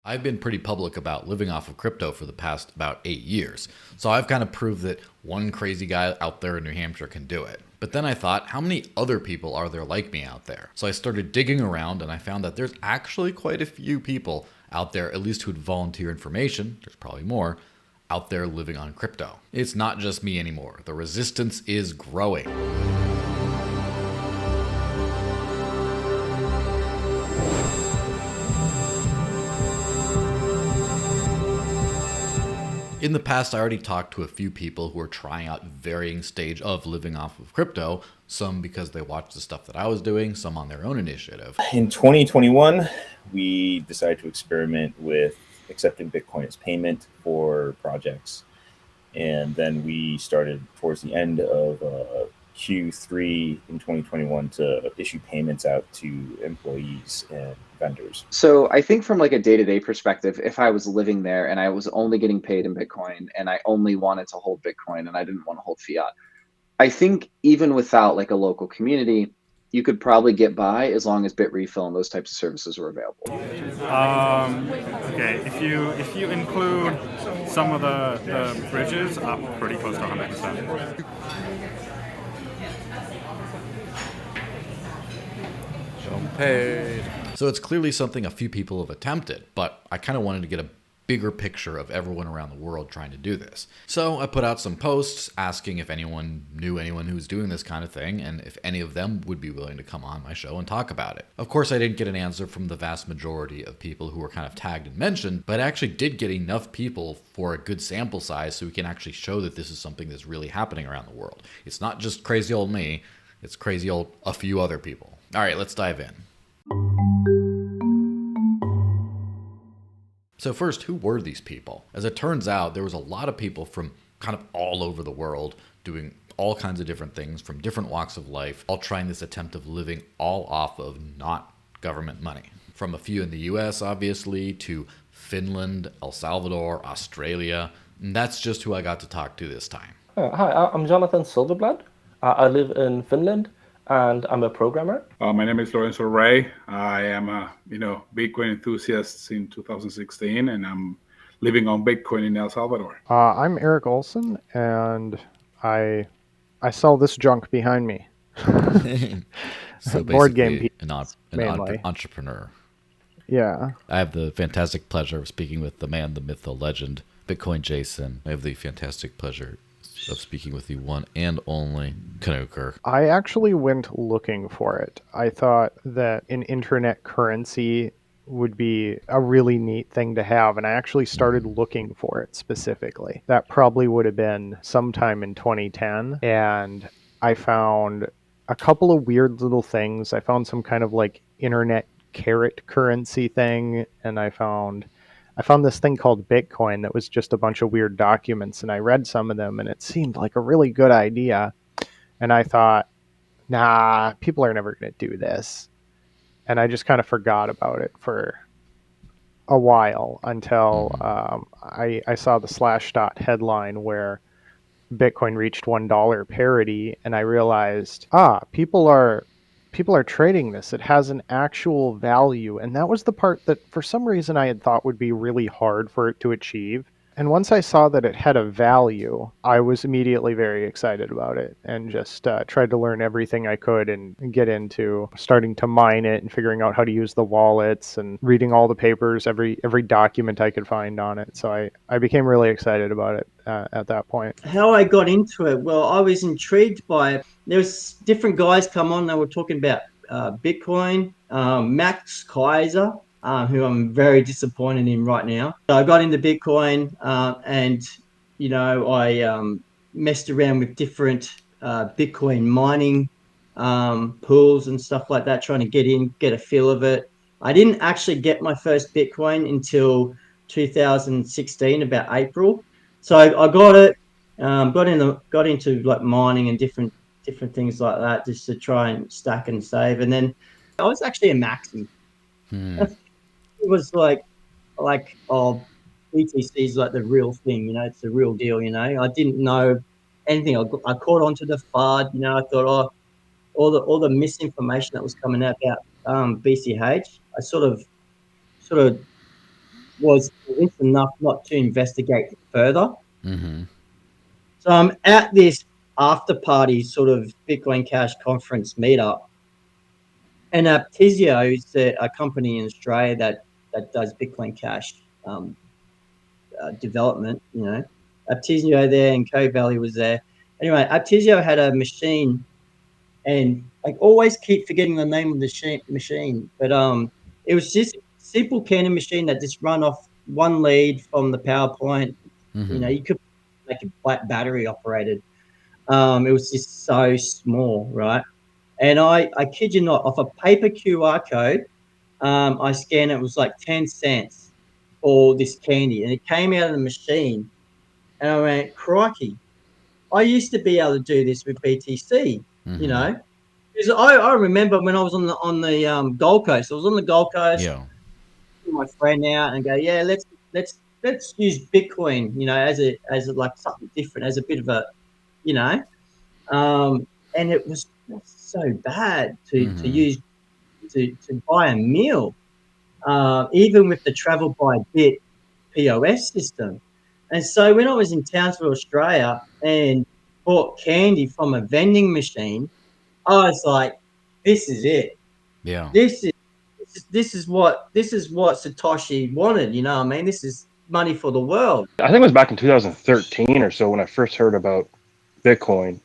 I've been pretty public about living off of crypto for the past about 8 years. So I've kind of proved that one crazy guy out there in New Hampshire can do it. But then I thought, how many other people are there like me out there? So I started digging around and I found that there's actually quite a few people out there, at least who'd volunteer information, there's probably more, out there living on crypto. It's not just me anymore. The resistance is growing. In the past, I already talked to a few people who are trying out varying stage of living off of crypto, some because they watched the stuff that I was doing, some on their own initiative. In 2021, we decided to experiment with accepting Bitcoin as payment for projects. And then we started towards the end of Q3 in 2021 to issue payments out to employees and vendors. So I think from like a day-to-day perspective, if I was living there and I was only getting paid in Bitcoin and I only wanted to hold Bitcoin and I didn't want to hold fiat, I think even without like a local community, you could probably get by as long as Bitrefill and those types of services were available. Okay, if you include some of the bridges, up pretty close to 100%. So it's clearly something a few people have attempted, but I kind of wanted to get a bigger picture of everyone around the world trying to do this. So I put out some posts asking if anyone knew anyone who was doing this kind of thing and if any of them would be willing to come on my show and talk about it. Of course, I didn't get an answer from the vast majority of people who were kind of tagged and mentioned, but I actually did get enough people for a good sample size so we can actually show that this is something that's really happening around the world. It's not just crazy old me, it's crazy old a few other people. All right, let's dive in. So first, who were these people? As it turns out, there was a lot of people from kind of all over the world doing all kinds of different things from different walks of life, all trying this attempt of living all off of not government money. From a few in the US, obviously, to Finland, El Salvador, Australia. And that's just who I got to talk to this time. Hi, I'm Jonathan Silverblood. I live in Finland and I'm a programmer. My name is Lorenzo Ray. I am a Bitcoin enthusiast since 2016, and I'm living on Bitcoin in El Salvador. I'm Eric Olson, and I sell this junk behind me. So Board game basically mainly. an entrepreneur. Yeah. I have the fantastic pleasure of speaking with the man, the myth, the legend, Bitcoin Jason. I have the fantastic pleasure of speaking with the one and only Kanuker. I actually went looking for it. I thought that an internet currency would be a really neat thing to have, and I actually started looking for it specifically. That probably would have been sometime in 2010, and I found a couple of weird little things. I found some kind of like internet carrot currency thing, and I found this thing called Bitcoin that was just a bunch of weird documents, and I read some of them and it seemed like a really good idea. And I thought, nah, people are never going to do this. And I just kind of forgot about it for a while until I saw the Slashdot headline where Bitcoin reached $1 parity, and I realized, people are trading this. It has an actual value. And that was the part that for some reason I had thought would be really hard for it to achieve. And once I saw that it had a value, I was immediately very excited about it and just tried to learn everything I could and get into starting to mine it and figuring out how to use the wallets and reading all the papers, every document I could find on it. So I became really excited about it at that point. How I got into it, well, I was intrigued by it. There was different guys come on, they were talking about Bitcoin, Max Kaiser, who I'm very disappointed in right now. So I got into Bitcoin and, I messed around with different Bitcoin mining pools and stuff like that, trying to get a feel of it. I didn't actually get my first Bitcoin until 2016, about April. So I got it, got into like mining and different things like that, just to try and stack and save. And then I was actually a maxi. It was like BTC is like the real thing, it's the real deal. I didn't know anything. I caught onto the FUD. I thought, all the misinformation that was coming out about BCH. I sort of was convinced enough not to investigate further. Mm-hmm. So I'm at this after party sort of Bitcoin Cash conference meetup, and Aptizio is a company in Australia that does Bitcoin Cash development. You know, Aptizio there and Co Valley was there. Anyway, Aptizio had a machine, and I always keep forgetting the name of the machine, but it was just a simple canning machine that just run off one lead from the power point. Mm-hmm. You know, you could make it battery operated. It was just so small, right? And I kid you not, off a paper QR code, I scanned it. It was like 10 cents for this candy, and it came out of the machine. And I went, crikey! I used to be able to do this with BTC, Mm-hmm. you know. Because I remember when I was on the Gold Coast. I was on the Gold Coast. Yeah. With my friend out and go, yeah, let's use Bitcoin, you know, as like something different, as a bit of a, you know. And it was so bad to use to buy a meal, even with the Travel by Bit POS system. And so when I was in Townsville, Australia, and bought candy from a vending machine, I was like, this is it. Yeah. This is what Satoshi wanted. You know what I mean? This is money for the world. I think it was back in 2013 or so when I first heard about Bitcoin.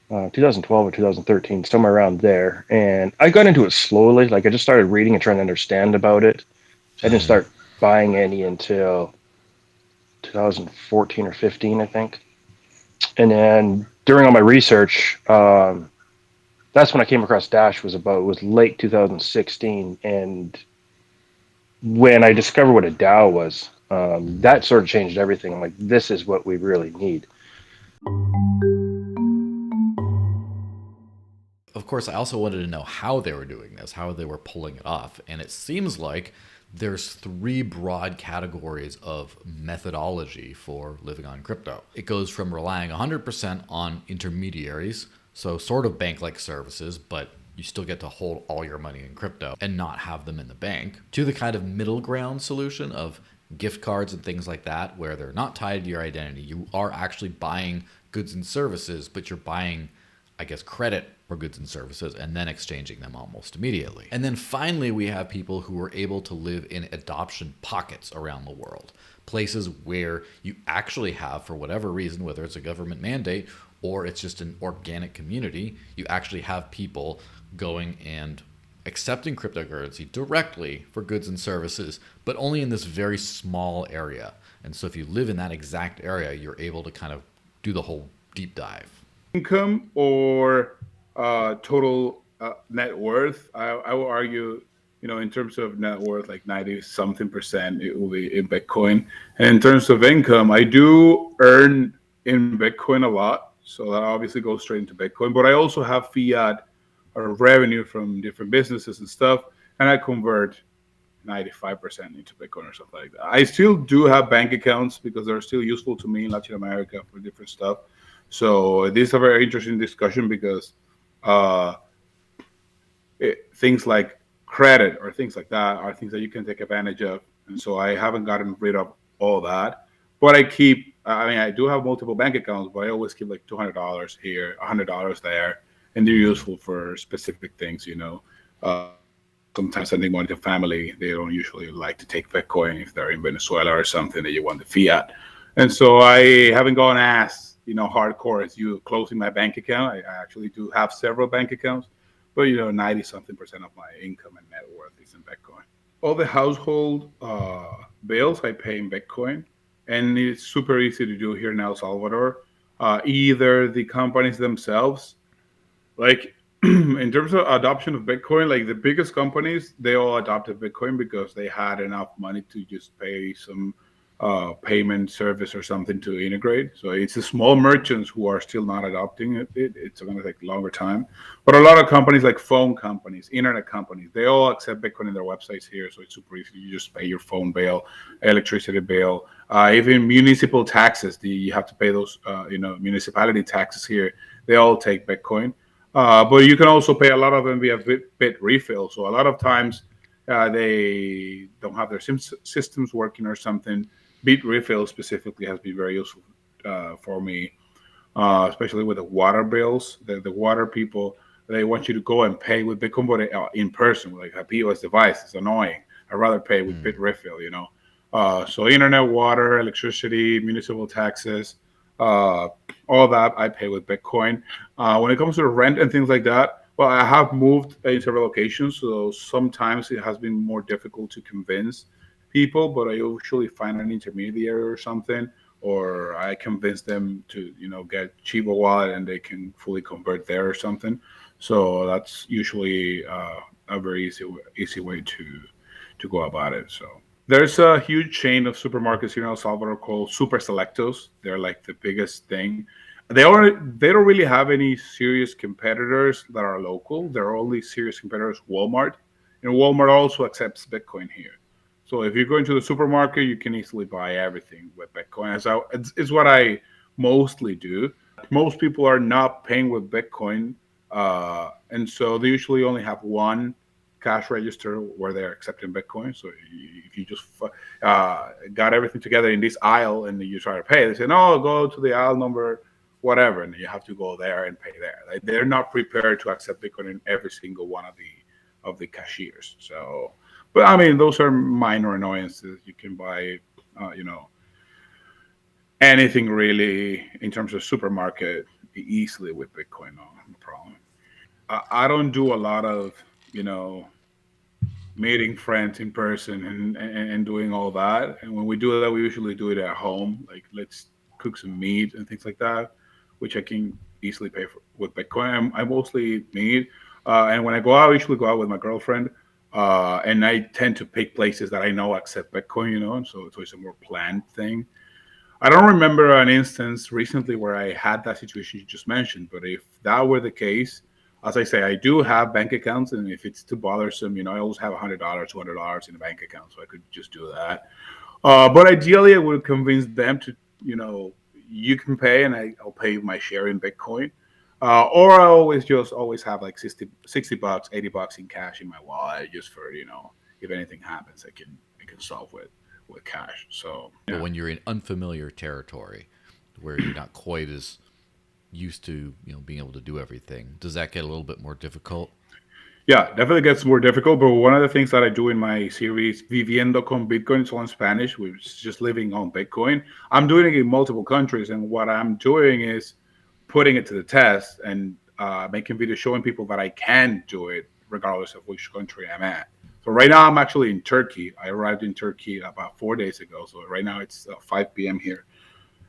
2012 or 2013, somewhere around there. And I got into it slowly. Like I just started reading and trying to understand about it. I didn't start buying any until 2014 or 15, I think. And then during all my research, that's when I came across Dash. It was late 2016. And when I discovered what a DAO was, that sort of changed everything. I'm like, this is what we really need. Of course, I also wanted to know how they were doing this, how they were pulling it off. And it seems like there's 3 broad categories of methodology for living on crypto. It goes from relying 100% on intermediaries, so sort of bank-like services, but you still get to hold all your money in crypto and not have them in the bank, to the kind of middle ground solution of gift cards and things like that, where they're not tied to your identity. You are actually buying goods and services, but you're buying, I guess, credit for goods and services and then exchanging them almost immediately. And then finally, we have people who are able to live in adoption pockets around the world, places where you actually have, for whatever reason, whether it's a government mandate or it's just an organic community, you actually have people going and accepting cryptocurrency directly for goods and services, but only in this very small area. And so if you live in that exact area, you're able to kind of do the whole deep dive. Income or total net worth, I will argue, in terms of net worth, like 90-something%, it will be in Bitcoin. And in terms of income, I do earn in Bitcoin a lot, so that obviously goes straight into Bitcoin. But I also have fiat or revenue from different businesses and stuff, and I convert 95% into Bitcoin or something like that. I still do have bank accounts because they're still useful to me in Latin America for different stuff. So this is a very interesting discussion because things like credit or things like that are things that you can take advantage of. And so I haven't gotten rid of all that. But I do have multiple bank accounts, but I always keep like $200 here, $100 there. And they're useful for specific things, Sometimes sending money to family, they don't usually like to take Bitcoin if they're in Venezuela or something that you want the fiat. And so I haven't gone as hardcore as you closing my bank account. I actually do have several bank accounts, but 90-something% of my income and net worth is in Bitcoin. All the household bills I pay in Bitcoin, and it's super easy to do here in El Salvador. Either the companies themselves, like in terms of adoption of Bitcoin, like the biggest companies, they all adopted Bitcoin because they had enough money to just pay some payment service or something to integrate. So it's the small merchants who are still not adopting it. It's going to take longer time. But a lot of companies like phone companies, internet companies, they all accept Bitcoin in their websites here. So it's super easy. You just pay your phone bill, electricity bill, even municipal taxes. You have to pay those, municipality taxes here. They all take Bitcoin. But you can also pay a lot of them via Bit refill. So a lot of times they don't have their systems working or something. Bitrefill specifically has been very useful for me, especially with the water bills. The water people, they want you to go and pay with Bitcoin, but in person, like a POS device. It's annoying. I'd rather pay with Bitrefill, you know. So internet, water, electricity, municipal taxes, all that I pay with Bitcoin. When it comes to rent and things like that, well, I have moved in several locations, so sometimes it has been more difficult to convince people, but I usually find an intermediary or something, or I convince them to, you know, get Chivo wallet and they can fully convert there or something. So that's usually a very easy way to go about it. So there's a huge chain of supermarkets here in El Salvador called Super Selectos. They're like the biggest thing. They don't really have any serious competitors that are local. Their only serious competitors Walmart, and Walmart also accepts Bitcoin here. So if you go into the supermarket, you can easily buy everything with Bitcoin. So it's what I mostly do. Most people are not paying with Bitcoin, and so they usually only have one cash register where they're accepting Bitcoin. So if you just got everything together in this aisle and you try to pay, they say, no, go to the aisle number whatever, and you have to go there and pay there. They're not prepared to accept Bitcoin in every single one of the cashiers. So, but I mean, those are minor annoyances. You can buy, you know, anything really in terms of supermarket easily with Bitcoin. No problem. I don't do a lot of, you know, meeting friends in person and doing all that. And when we do that, we usually do it at home. Like, let's cook some meat and things like that, which I can easily pay for with Bitcoin. I mostly meat. And when I go out, I usually go out with my girlfriend. And I tend to pick places that I know accept Bitcoin, you know, and so it's a more planned thing. I don't remember an instance recently where I had that situation you just mentioned, but if that were the case, as I say, I do have bank accounts, and if it's too bothersome, you know, I always have $100, $200 in a bank account, so I could just do that. But ideally, I would convince them to, you know, you can pay, and I'll pay you my share in Bitcoin. Or I always have like $60, $80 in cash in my wallet, just for, you know, if anything happens, I can solve with cash. So, yeah. But when you're in unfamiliar territory, where you're not quite as used to, you know, being able to do everything, does that get a little bit more difficult? Yeah, definitely gets more difficult. But one of the things that I do in my series, Viviendo con Bitcoin, it's all in Spanish, which is just living on Bitcoin. I'm doing it in multiple countries, and what I'm doing is putting it to the test and making videos showing people that I can do it regardless of which country I'm at. So right now I'm actually in Turkey. I arrived in Turkey about 4 days ago. So right now it's 5 p.m. here.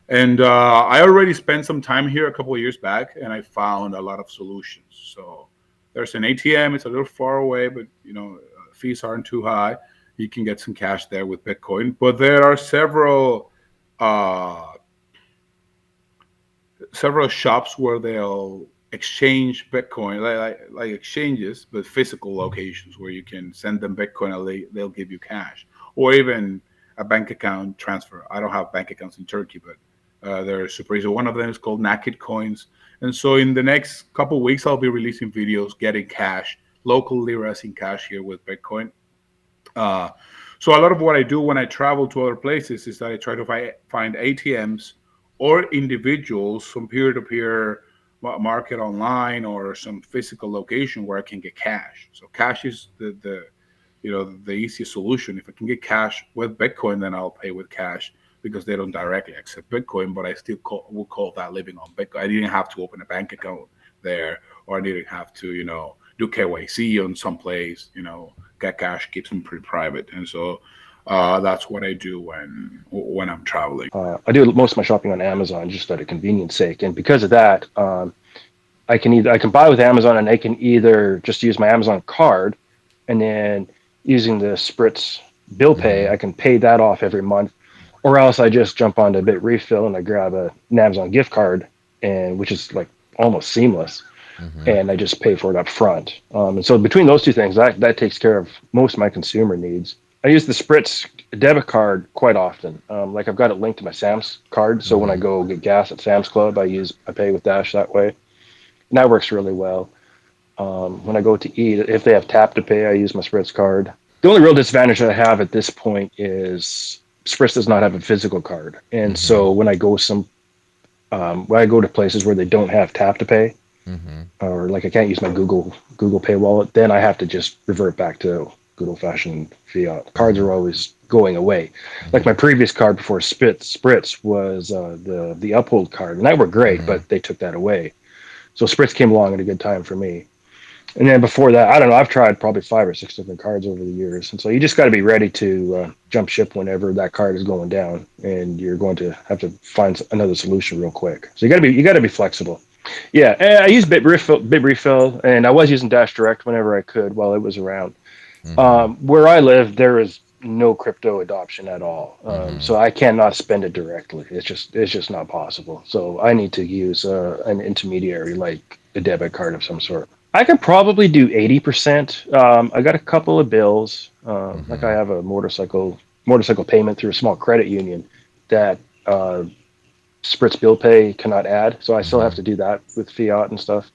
And I already spent some time here a couple of years back, and I found a lot of solutions. So there's an ATM. It's a little far away, but, you know, fees aren't too high. You can get some cash there with Bitcoin. But there are several shops where they'll exchange Bitcoin, like exchanges, but physical locations where you can send them Bitcoin and they'll give you cash, or even a bank account transfer. I don't have bank accounts in Turkey, but they're super easy. One of them is called Naked Coins. And so in the next couple of weeks, I'll be releasing videos getting cash, local liras in cash here with Bitcoin. So a lot of what I do when I travel to other places is that I try to find ATMs or individuals, some peer-to-peer market online or some physical location where I can get cash. So cash is the easiest solution. If I can get cash with Bitcoin, then I'll pay with cash, because they don't directly accept Bitcoin, but I still will call that living on Bitcoin. I didn't have to open a bank account there, or I didn't have to, you know, do KYC on some place, you know, get cash, keeps them pretty private. And so that's what I do when I'm traveling. I do most of my shopping on Amazon just out of convenience sake, and because of that, I can buy with Amazon, and I can either just use my Amazon card, and then using the Spritz bill pay, I can pay that off every month, or else I just jump onto Bitrefill and I grab an Amazon gift card, and which is like almost seamless, and I just pay for it up front. And so between those two things, that takes care of most of my consumer needs. I use the Spritz debit card quite often. Like I've got it linked to my Sam's card, so when I go get gas at Sam's Club, I pay with Dash that way, and that works really well. When I go to eat, if they have tap to pay, I use my Spritz card. The only real disadvantage that I have at this point is Spritz does not have a physical card, and so when I go when I go to places where they don't have tap to pay, or like I can't use my Google Pay wallet, then I have to just revert back to good old fashioned fiat. Cards are always going away. Like my previous card before Spritz was the Uphold card, and that worked great, but they took that away. So Spritz came along at a good time for me. And then before that, I don't know, I've tried probably 5 or 6 different cards over the years. And so you just got to be ready to jump ship whenever that card is going down, and you're going to have to find another solution real quick. So you got to be flexible. Yeah, I use BitRefill, and I was using Dash Direct whenever I could while it was around. Where I live, there is no crypto adoption at all, so I cannot spend it directly. It's just not possible. So I need to use an intermediary, like a debit card of some sort. I could probably do 80%. I got a couple of bills, like I have a motorcycle payment through a small credit union that Spritz Bill Pay cannot add, so I still have to do that with fiat and stuff.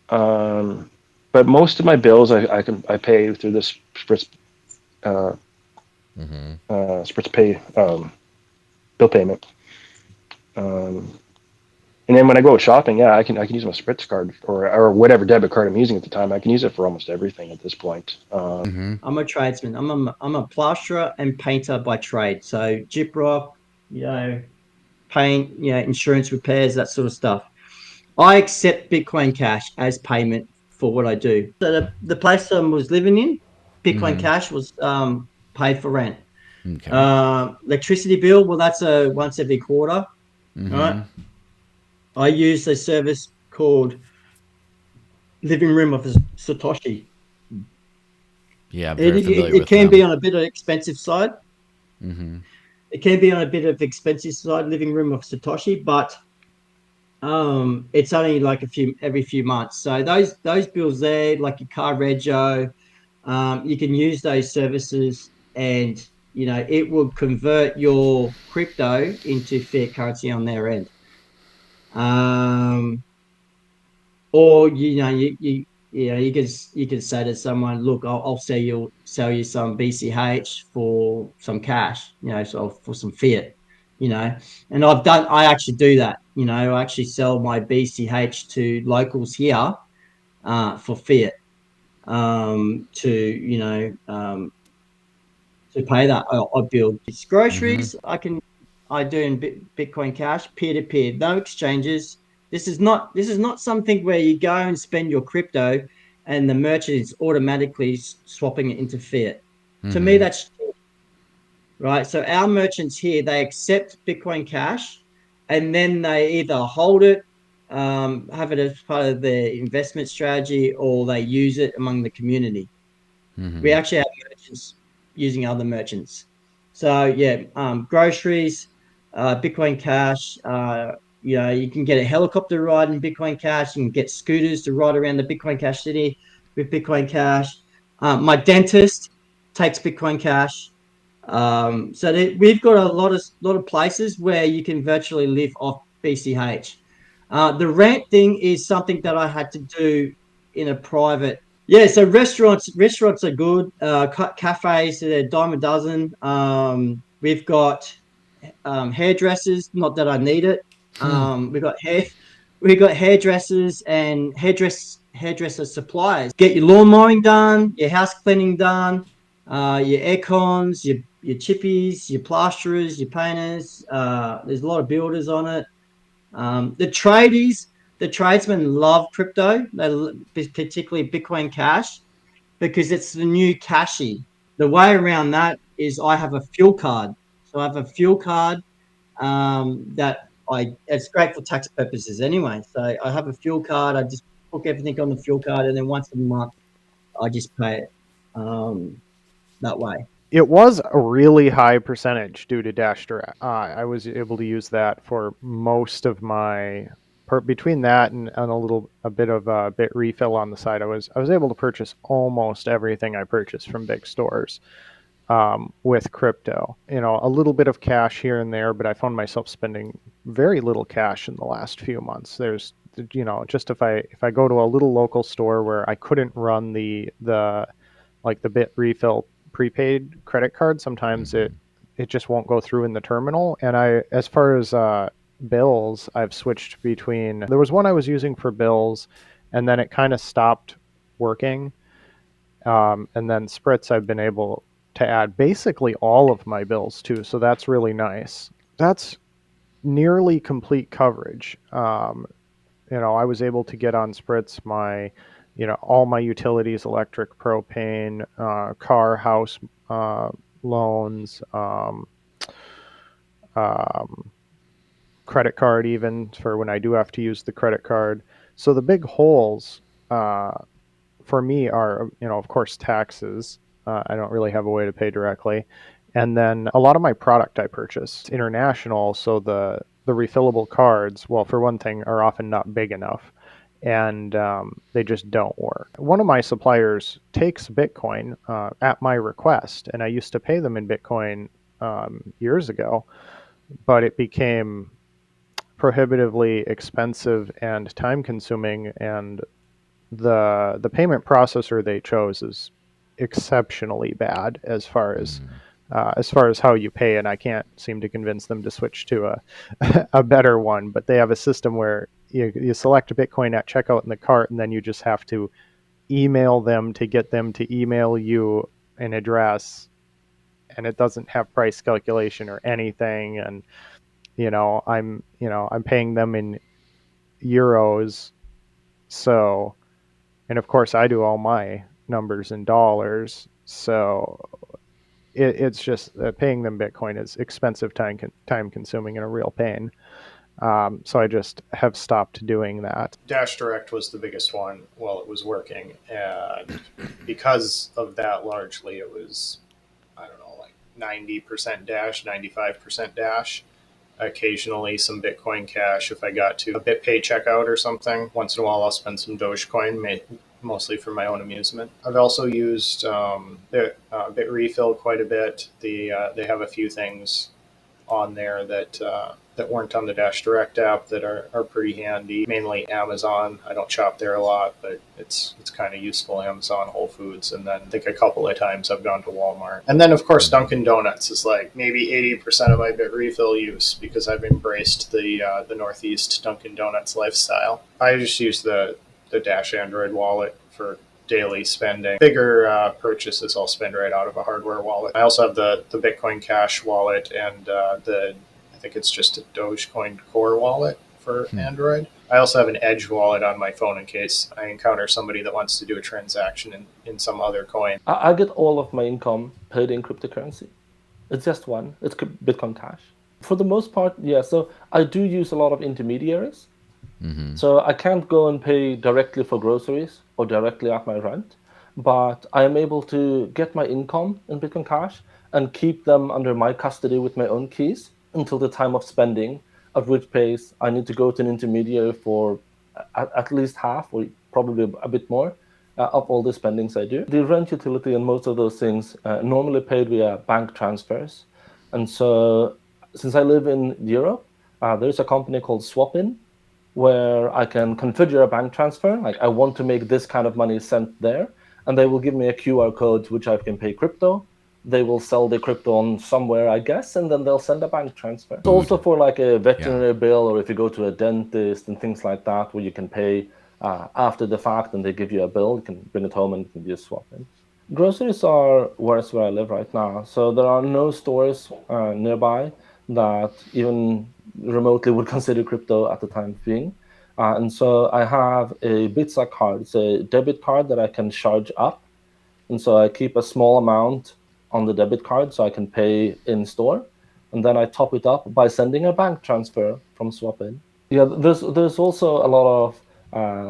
But most of my bills I pay through this Spritz Spritz Pay bill payment. And then when I go shopping, I can use my Spritz card or whatever debit card I'm using at the time. I can use it for almost everything at this point. I'm a tradesman. I'm a plasterer and painter by trade. So gyprock, paint, insurance repairs, that sort of stuff. I accept Bitcoin Cash as payment for what I do. So the place I was living in, Bitcoin Cash was paid for rent. Okay. Electricity bill, well, that's a once every quarter, right? I use a service called Living Room of Satoshi. Yeah, I'm very familiar with it can them. be on a bit of expensive side. It can be on a bit of expensive side, Living Room of Satoshi, but it's only like every few months. So those bills there, like your car rego, you can use those services, and it will convert your crypto into fiat currency on their end. Or you can say to someone, look, I'll sell you some BCH for some cash, so for some fiat, and I actually do that. I actually sell my BCH to locals here for fiat, to pay that. I build it's groceries. I do in Bitcoin Cash, peer to peer, no exchanges. This is not something where you go and spend your crypto and the merchant is automatically swapping it into fiat. To me, that's cheap, right? So our merchants here, they accept Bitcoin Cash, and then they either hold it, have it as part of their investment strategy, or they use it among the community. We actually have merchants using other merchants. So groceries, Bitcoin Cash. You can get a helicopter ride in Bitcoin Cash. You can get scooters to ride around the Bitcoin Cash city with Bitcoin Cash. My dentist takes Bitcoin Cash. So we've got a lot of places where you can virtually live off BCH. The rent thing is something that I had to do in a private. Yeah, so restaurants are good. Cafes, they're a dime a dozen. We've got hairdressers. Not that I need it. We've got hairdressers and hairdresser suppliers. Get your lawn mowing done, your house cleaning done, your air cons, your chippies, your plasterers, your painters. There's a lot of builders on it. The tradesmen love crypto. They particularly Bitcoin Cash, because it's the new cashy. The way around that is I have a fuel card. So I have a fuel card it's great for tax purposes anyway. So I have a fuel card. I just book everything on the fuel card, and then once a month I just pay it that way. It was a really high percentage due to Dash Direct. I was able to use that for most of my between that and a bit of BitRefill on the side. I was able to purchase almost everything I purchased from big stores with crypto. A little bit of cash here and there, but I found myself spending very little cash in the last few months. There's just if I go to a little local store where I couldn't run the like the Bit Refill prepaid credit card, sometimes it just won't go through in the terminal. And as far as bills, I've switched between, there was one I was using for bills, and then it kind of stopped working. And then Spritz, I've been able to add basically all of my bills too, so that's really nice. That's nearly complete coverage. I was able to get on Spritz my, all my utilities, electric, propane, car, house loans, credit card, even for when I do have to use the credit card. So the big holes for me are, of course, taxes. I don't really have a way to pay directly. And then a lot of my product I purchase international, so the refillable cards, well, for one thing, are often not big enough, and they just don't work. One of my suppliers takes Bitcoin at my request, and I used to pay them in Bitcoin years ago, but it became prohibitively expensive and time-consuming, and the payment processor they chose is exceptionally bad as far as how you pay, and I can't seem to convince them to switch to a better one. But they have a system where you select Bitcoin at checkout in the cart, and then you just have to email them to get them to email you an address, and it doesn't have price calculation or anything. And I'm paying them in euros, so, and of course I do all my numbers in dollars, so it's just paying them Bitcoin is expensive, time consuming, and a real pain. So I just have stopped doing that. Dash Direct was the biggest one while it was working, and because of that, largely it was, I don't know, like 90% Dash, 95% Dash. Occasionally some Bitcoin Cash if I got to a BitPay checkout or something. Once in a while I'll spend some Dogecoin, mostly for my own amusement. I've also used Bit Refill quite a bit. They have a few things on there that weren't on the Dash Direct app that are pretty handy. Mainly Amazon. I don't shop there a lot, but it's kind of useful. Amazon, Whole Foods, and then I think a couple of times I've gone to Walmart. And then of course Dunkin' Donuts is like maybe 80% of my Bit Refill use, because I've embraced the Northeast Dunkin' Donuts lifestyle. I just use the Dash Android wallet for daily spending. Bigger purchases I'll spend right out of a hardware wallet. I also have the Bitcoin Cash wallet and I think it's just a Dogecoin Core wallet for Android. I also have an Edge wallet on my phone in case I encounter somebody that wants to do a transaction in some other coin. I get all of my income paid in cryptocurrency. It's just one. It's Bitcoin Cash. For the most part, yeah. So I do use a lot of intermediaries. Mm-hmm. So I can't go and pay directly for groceries or directly at my rent, but I am able to get my income in Bitcoin Cash and keep them under my custody with my own keys until the time of spending, at which pace I need to go to an intermediary for at least half or probably a bit more of all the spendings I do. The rent, utility, and most of those things normally paid via bank transfers. And so since I live in Europe, there's a company called Swapin, where I can configure a bank transfer. Like I want to make this kind of money sent there, and they will give me a QR code which I can pay crypto. They will sell the crypto on somewhere, I guess, and then they'll send a bank transfer. It's also for like a veterinary bill, or if you go to a dentist and things like that, where you can pay after the fact and they give you a bill, you can bring it home and you can just swap it. Groceries are worse where I live right now. So there are no stores nearby that even remotely would consider crypto at the time being. And so I have a Bitsa card. It's a debit card that I can charge up. And so I keep a small amount on the debit card so I can pay in store. And then I top it up by sending a bank transfer from Swapin. Yeah, there's also a lot of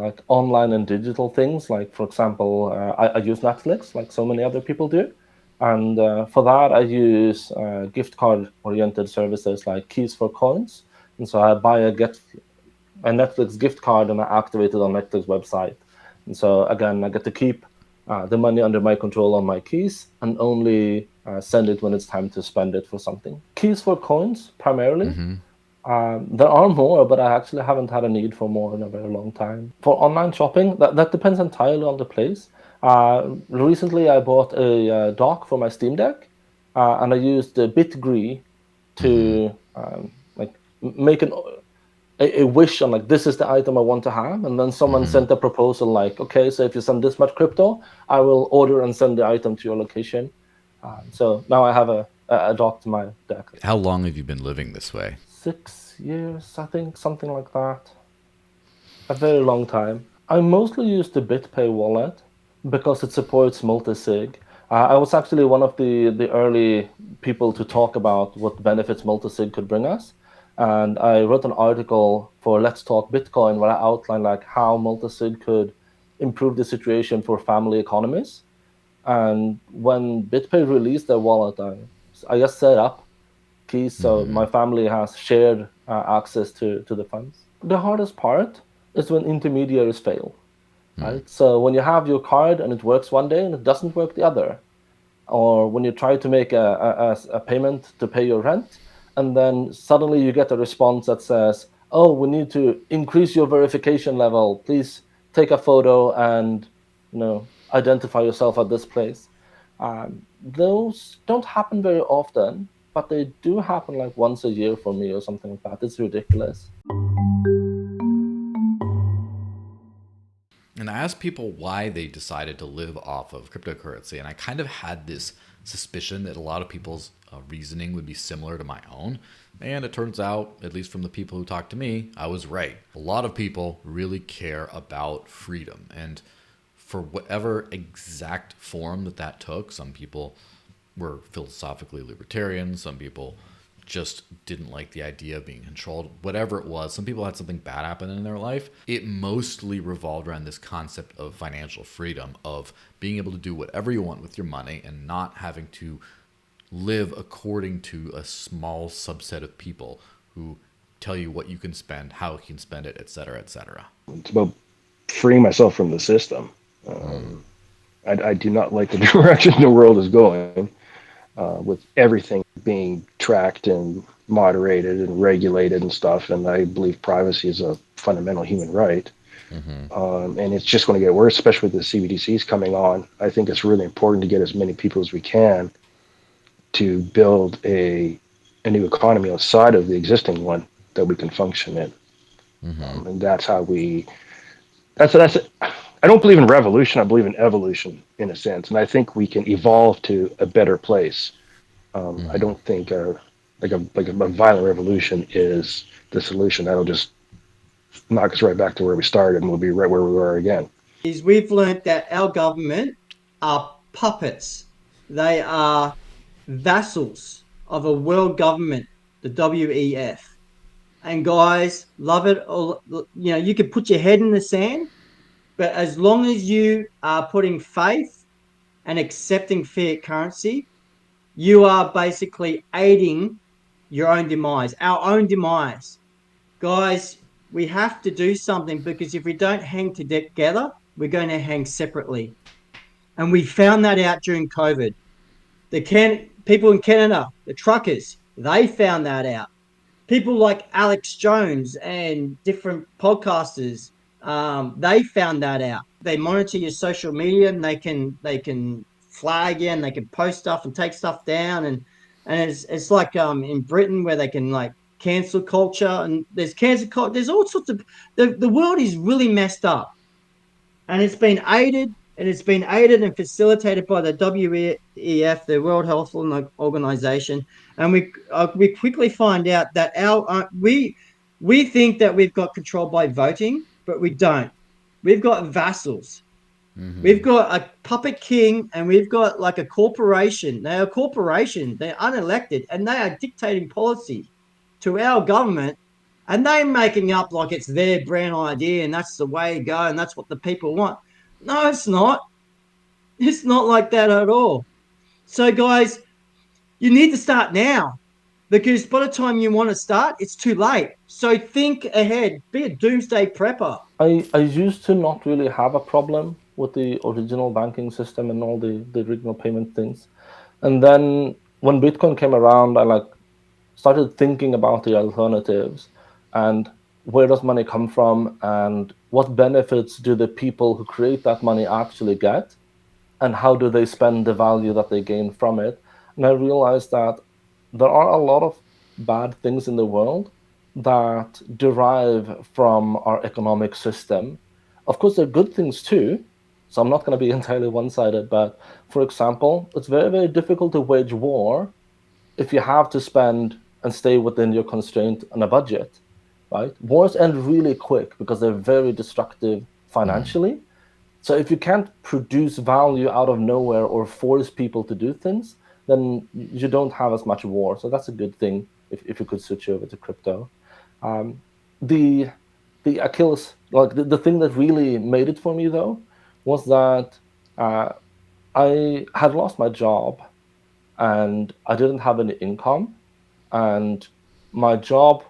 like online and digital things. Like, for example, I use Netflix like so many other people do. And for that, I use gift card-oriented services like Keys for Coins. And so I buy a Netflix gift card and I activate it on Netflix website. And so again, I get to keep the money under my control on my keys and only send it when it's time to spend it for something. Keys for Coins, primarily. Mm-hmm. There are more, but I actually haven't had a need for more in a very long time. For online shopping, that depends entirely on the place. Recently, I bought a dock for my Steam Deck, and I used BitGree to make a wish on like, this is the item I want to have, and then someone sent a proposal like, okay, so if you send this much crypto, I will order and send the item to your location. So now I have a dock to my deck. How long have you been living this way? 6 years, I think, something like that. A very long time. I mostly use the BitPay wallet because it supports multi-sig. I was actually one of the early people to talk about what benefits multi-sig could bring us. And I wrote an article for Let's Talk Bitcoin where I outlined like how multi-sig could improve the situation for family economies. And when BitPay released their wallet, I just set up keys so my family has shared access to the funds. The hardest part is when intermediaries fail, right? So when you have your card and it works one day and it doesn't work the other, or when you try to make a payment to pay your rent, and then suddenly you get a response that says, oh, we need to increase your verification level. Please take a photo and identify yourself at this place. Those don't happen very often, but they do happen like once a year for me or something like that. It's ridiculous. And I asked people why they decided to live off of cryptocurrency, and I kind of had this suspicion that a lot of people's reasoning would be similar to my own. And it turns out, at least from the people who talked to me, I was right. A lot of people really care about freedom. And for whatever exact form that took, some people were philosophically libertarian, some people just didn't like the idea of being controlled, whatever it was. Some people had something bad happen in their life. It mostly revolved around this concept of financial freedom, of being able to do whatever you want with your money and not having to live according to a small subset of people who tell you what you can spend, how you can spend it, et cetera, et cetera. It's about freeing myself from the system. I do not like the direction the world is going, with everything being tracked and moderated and regulated and stuff. And I believe privacy is a fundamental human right. And it's just going to get worse, especially with the CBDCs coming on. I think it's really important to get as many people as we can to build a new economy outside of the existing one that we can function in. And that's how that's it. I don't believe in revolution. I believe in evolution in a sense. And I think we can evolve to a better place. I don't think like a violent revolution is the solution. That'll just knock us right back to where we started, and we'll be right where we were again. We've learned that our government are puppets. They are vassals of a world government, the WEF. And guys, love it or you can put your head in the sand, but as long as you are putting faith and accepting fiat currency, you are basically aiding your own demise, our own demise. Guys, we have to do something, because if we don't hang together, we're going to hang separately. And we found that out during COVID. People in Canada, the truckers, they found that out. People like Alex Jones and different podcasters, they found that out. They monitor your social media, and they can flag you, and they can post stuff and take stuff down, and it's like in Britain where they can like cancel culture, and there's cancel culture. There's all sorts of the world is really messed up, and it's been aided and facilitated by the WEF, the World Health Organization, and we quickly find out that we think that we've got control by voting, but we don't. We've got vassals. We've got a puppet king, and we've got like a corporation. They're a corporation. They're unelected, and they are dictating policy to our government, and they're making up like it's their brand idea, and that's the way to go, and that's what the people want. No, it's not. It's not like that at all. So, guys, you need to start now, because by the time you want to start, it's too late. So think ahead. Be a doomsday prepper. I used to not really have a problem with the original banking system and all the original payment things. And then when Bitcoin came around, I started thinking about the alternatives and where does money come from and what benefits do the people who create that money actually get. and how do they spend the value that they gain from it. And I realized that there are a lot of bad things in the world that derive from our economic system. Of course, there are good things too, so I'm not going to be entirely one-sided, but for example, it's very, very difficult to wage war if you have to spend and stay within your constraint and a budget, right? Wars end really quick because they're very destructive financially. So if you can't produce value out of nowhere or force people to do things, then you don't have as much war. So that's a good thing if you could switch over to crypto. The Achilles, like the thing that really made it for me though, was that I had lost my job and I didn't have any income, and my job,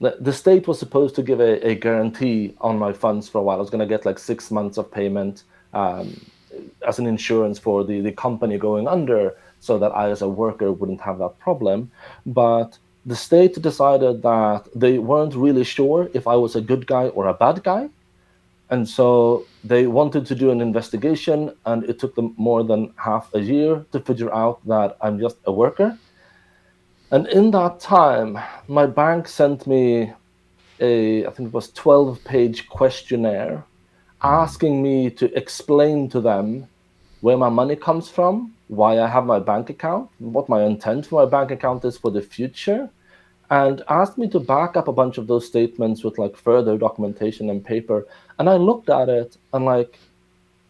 the state was supposed to give a guarantee on my funds for a while. I was going to get like 6 months of payment as an insurance for the company going under, so that I as a worker wouldn't have that problem. But the state decided that they weren't really sure if I was a good guy or a bad guy. And so they wanted to do an investigation, and it took them more than half a year to figure out that I'm just a worker. And in that time, my bank sent me I think it was 12-page questionnaire asking me to explain to them where my money comes from, why I have my bank account, what my intent for my bank account is for the future, and asked me to back up a bunch of those statements with like further documentation and paper. And I looked at it and like,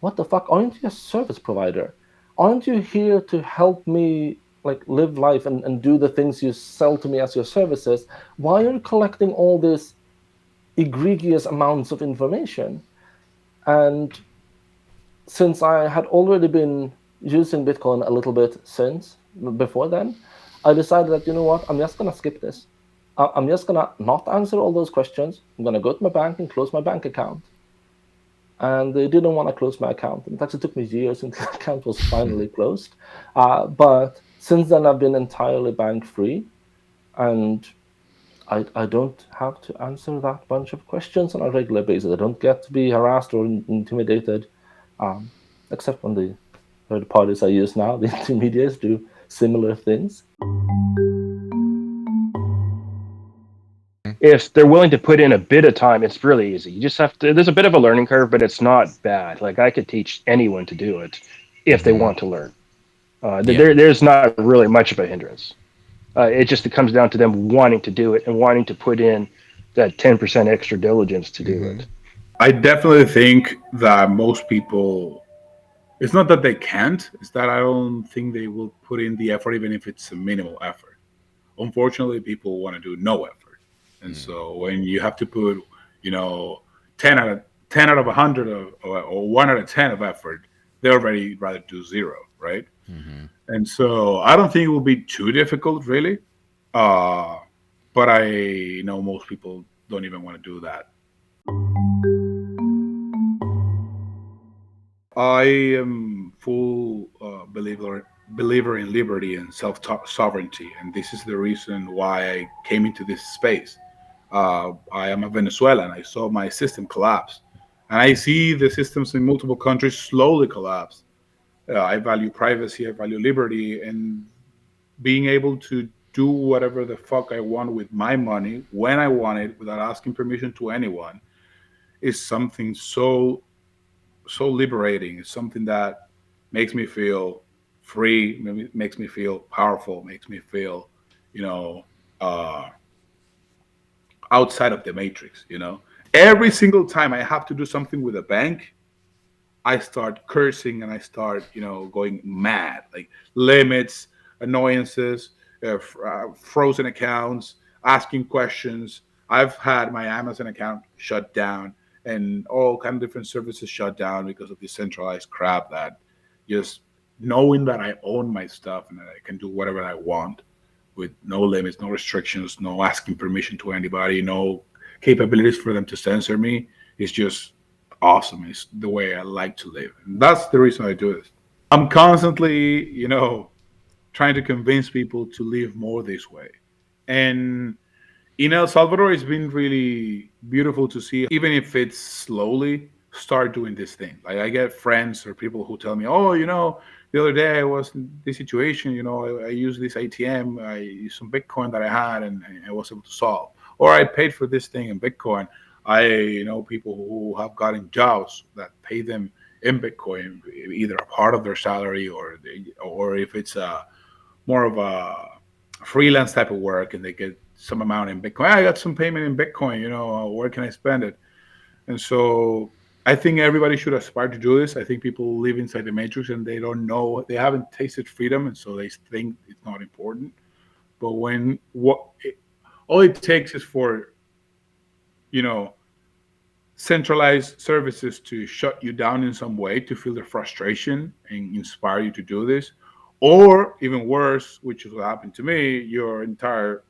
what the fuck? Aren't you a service provider? Aren't you here to help me like live life and do the things you sell to me as your services? Why are you collecting all this egregious amounts of information? And since I had already been using Bitcoin a little bit before then, I decided that, you know what, I'm just going to skip this. I'm just going to not answer all those questions. I'm going to go to my bank and close my bank account. And they didn't want to close my account. In fact, it took me years until the account was finally closed. But since then, I've been entirely bank-free. And I don't have to answer that bunch of questions on a regular basis. I don't get to be harassed or intimidated, except when the third parties I use now, the intermediaries, do similar things. If they're willing to put in a bit of time, it's really easy. You just have to, there's a bit of a learning curve, but it's not bad. Like I could teach anyone to do it if they want to learn. There's not really much of a hindrance. It comes down to them wanting to do it and wanting to put in that 10% extra diligence to do it. I definitely think that most people, it's not that they can't, it's that I don't think they will put in the effort, even if it's a minimal effort. Unfortunately, people want to do no effort. And so when you have to put, 10 out of 100 or 1 out of 10 of effort, they already rather do 0, right? And so I don't think it will be too difficult, really. But I know most people don't even want to do that. I am full believer in liberty and self-sovereignty, and this is the reason why I came into this space. I am a Venezuelan. I saw my system collapse, and I see the systems in multiple countries slowly collapse. I value privacy, I value liberty, and being able to do whatever the fuck I want with my money when I want it without asking permission to anyone is something so liberating. It's something that makes me feel free, makes me feel powerful, makes me feel, outside of the matrix. Every single time I have to do something with a bank, I start cursing and I start, going mad, like limits, annoyances, frozen accounts, asking questions. I've had my Amazon account shut down and all kind of different services shut down because of decentralized crap, that just knowing that I own my stuff and that I can do whatever I want with no limits, no restrictions, no asking permission to anybody, no capabilities for them to censor me, is just awesome. It's the way I like to live. And that's the reason I do this. I'm constantly, trying to convince people to live more this way. And in El Salvador, it's been really beautiful to see, even if it's slowly start doing this thing. Like I get friends or people who tell me, oh, the other day I was in this situation, I used this ATM, I used some Bitcoin that I had and I was able to solve. Or I paid for this thing in Bitcoin. I know people who have gotten jobs that pay them in Bitcoin, either a part of their salary or if it's more of a freelance type of work and they get some amount in Bitcoin. I got some payment in Bitcoin, where can I spend it? And so I think everybody should aspire to do this. I think people live inside the matrix and they don't know, they haven't tasted freedom, and so they think it's not important. But all it takes is for, centralized services to shut you down in some way, to feel the frustration and inspire you to do this. Or even worse, which is what happened to me, your entire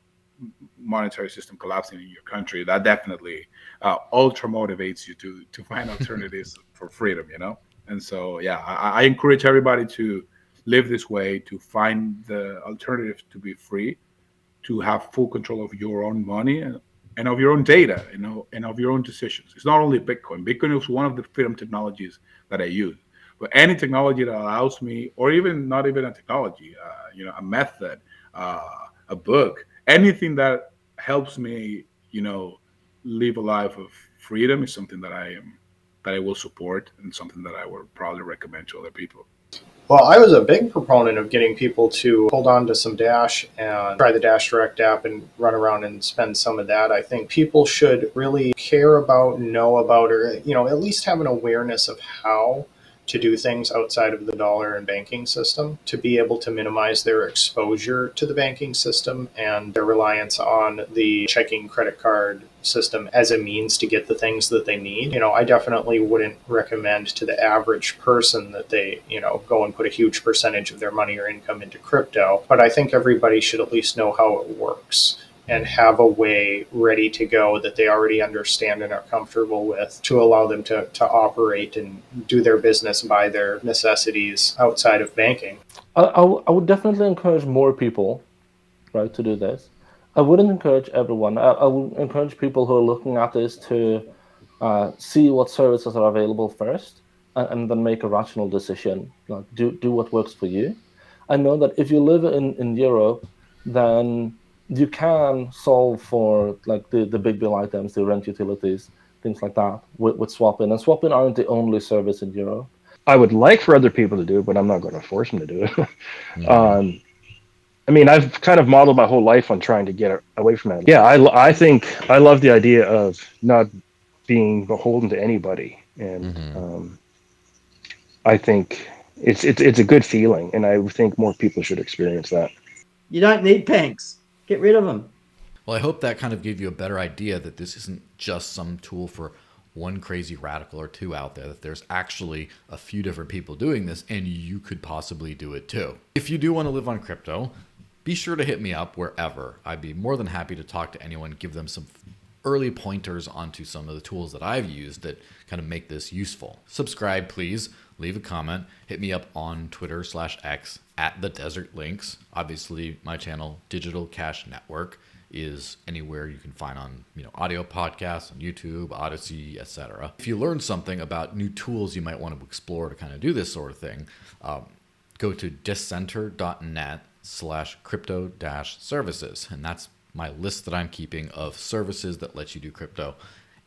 monetary system collapsing in your country. That definitely ultra motivates you to find alternatives for freedom, And so, yeah, I encourage everybody to live this way, to find the alternative to be free, to have full control of your own money and of your own data, and of your own decisions. It's not only Bitcoin. Bitcoin is one of the freedom technologies that I use. But any technology that allows me, or even not even a technology, a method, a book, anything that helps me, live a life of freedom is something that I will support, and something that I will probably recommend to other people. Well, I was a big proponent of getting people to hold on to some Dash and try the Dash Direct app and run around and spend some of that. I think people should really care about, know about, or, at least have an awareness of how to do things outside of the dollar and banking system, to be able to minimize their exposure to the banking system and their reliance on the checking credit card system as a means to get the things that they need. I definitely wouldn't recommend to the average person that they, go and put a huge percentage of their money or income into crypto. But I think everybody should at least know how it works and have a way ready to go that they already understand and are comfortable with, to allow them to operate and do their business by their necessities outside of banking. I would definitely encourage more people, right, to do this. I wouldn't encourage everyone. I would encourage people who are looking at this to see what services are available first, and then make a rational decision. Like, do what works for you. I know that if you live in Europe, then you can solve for like the big bill items, the rent utilities, things like that with Swapin. And Swapin aren't the only service in Europe. I would like for other people to do it, but I'm not going to force them to do it. I've kind of modeled my whole life on trying to get away from that. Yeah, I think I love the idea of not being beholden to anybody, and I think it's a good feeling, and I think more people should experience that. You don't need banks. Get rid of them. Well, I hope that kind of gave you a better idea that this isn't just some tool for one crazy radical or two out there, that there's actually a few different people doing this, and you could possibly do it too. If you do want to live on crypto, be sure to hit me up wherever. I'd be more than happy to talk to anyone, give them some early pointers onto some of the tools that I've used that kind of make this useful. Subscribe, please. Leave a comment. Hit me up on Twitter/X @TheDesertLinks. Obviously, my channel, Digital Cash Network, is anywhere you can find on audio podcasts, on YouTube, Odyssey, etc. If you learn something about new tools you might want to explore to kind of do this sort of thing, go to dissenter.net/crypto-services, and that's my list that I'm keeping of services that let you do crypto.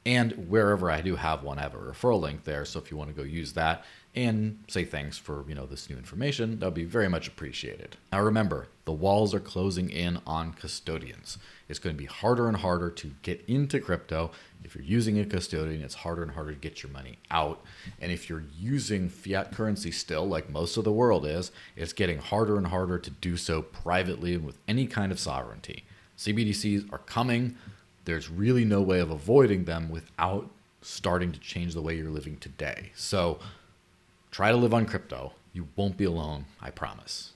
And wherever I do have one, I have a referral link there. So if you want to go use that and say thanks for, this new information, that would be very much appreciated. Now remember, the walls are closing in on custodians. It's going to be harder and harder to get into crypto. If you're using a custodian, it's harder and harder to get your money out. And if you're using fiat currency still, like most of the world is, it's getting harder and harder to do so privately and with any kind of sovereignty. CBDCs are coming. There's really no way of avoiding them without starting to change the way you're living today. So try to live on crypto. You won't be alone, I promise.